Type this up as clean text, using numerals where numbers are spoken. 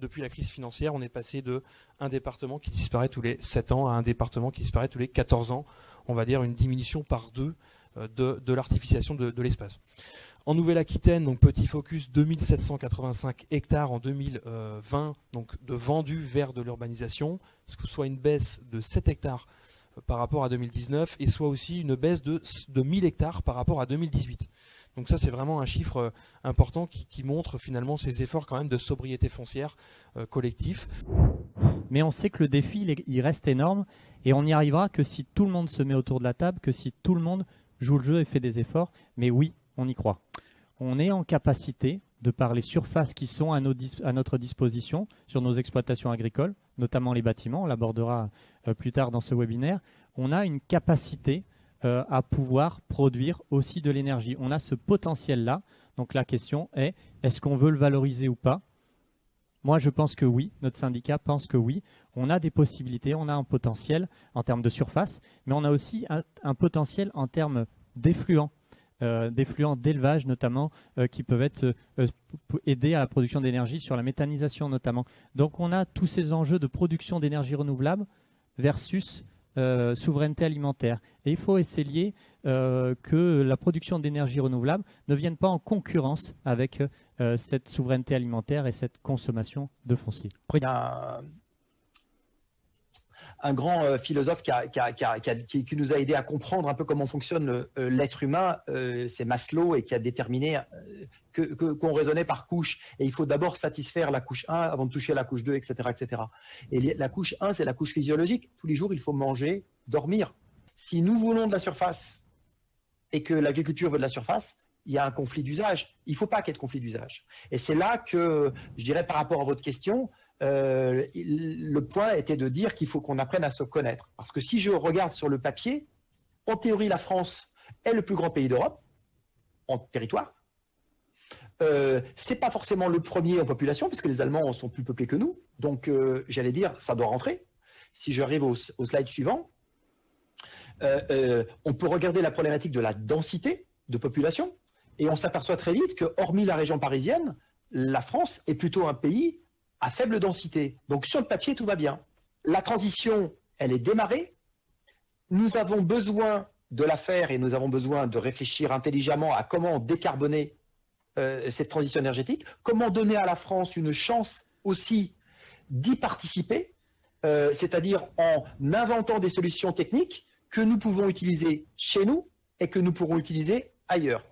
Depuis la crise financière, on est passé d'un département qui disparaît tous les 7 ans à un département qui disparaît tous les 14 ans. On va dire une diminution par 2 de l'artificialisation de l'espace. En Nouvelle-Aquitaine, donc petit focus, 2785 hectares en 2020, donc de vendus vers de l'urbanisation, soit une baisse de 7 hectares par rapport à 2019, et soit aussi une baisse de 1000 hectares par rapport à 2018. Donc ça, c'est vraiment un chiffre important qui montre finalement ces efforts quand même de sobriété foncière collectif. Mais on sait que le défi, il reste énorme, et on n'y arrivera que si tout le monde se met autour de la table, que si tout le monde joue le jeu et fait des efforts. Mais oui, on y croit. On est en capacité, de par les surfaces qui sont à notre disposition sur nos exploitations agricoles, notamment les bâtiments, on l'abordera plus tard dans ce webinaire, on a une capacité à pouvoir produire aussi de l'énergie. On a ce potentiel-là. Donc la question est, est-ce qu'on veut le valoriser ou pas? Moi, je pense que oui. Notre syndicat pense que oui. On a des possibilités, on a un potentiel en termes de surface, mais on a aussi un potentiel en termes d'effluents. D'effluents d'élevage notamment qui peuvent aider à la production d'énergie sur la méthanisation notamment. Donc on a tous ces enjeux de production d'énergie renouvelable versus souveraineté alimentaire. Et il faut essayer que la production d'énergie renouvelable ne vienne pas en concurrence avec cette souveraineté alimentaire et cette consommation de foncier. Il y a un grand philosophe qui nous a aidé à comprendre un peu comment fonctionne l'être humain, c'est Maslow, et qui a déterminé qu'on raisonnait par couche. Et il faut d'abord satisfaire la couche 1 avant de toucher à la couche 2, etc. etc. Et la couche 1, c'est la couche physiologique. Tous les jours, il faut manger, dormir. Si nous voulons de la surface et que l'agriculture veut de la surface, il y a un conflit d'usage. Il ne faut pas qu'il y ait de conflit d'usage. Et c'est là que, je dirais par rapport à votre question, le point était de dire qu'il faut qu'on apprenne à se connaître. Parce que si je regarde sur le papier, en théorie, la France est le plus grand pays d'Europe en territoire. C'est pas forcément le premier en population, puisque les Allemands sont plus peuplés que nous. Donc, j'allais dire, ça doit rentrer. Si j'arrive au slide suivant, on peut regarder la problématique de la densité de population, et on s'aperçoit très vite que, hormis la région parisienne, la France est plutôt un pays à faible densité. Donc sur le papier, tout va bien. La transition, elle est démarrée. Nous avons besoin de la faire et nous avons besoin de réfléchir intelligemment à comment décarboner cette transition énergétique, comment donner à la France une chance aussi d'y participer, c'est-à-dire en inventant des solutions techniques que nous pouvons utiliser chez nous et que nous pourrons utiliser ailleurs.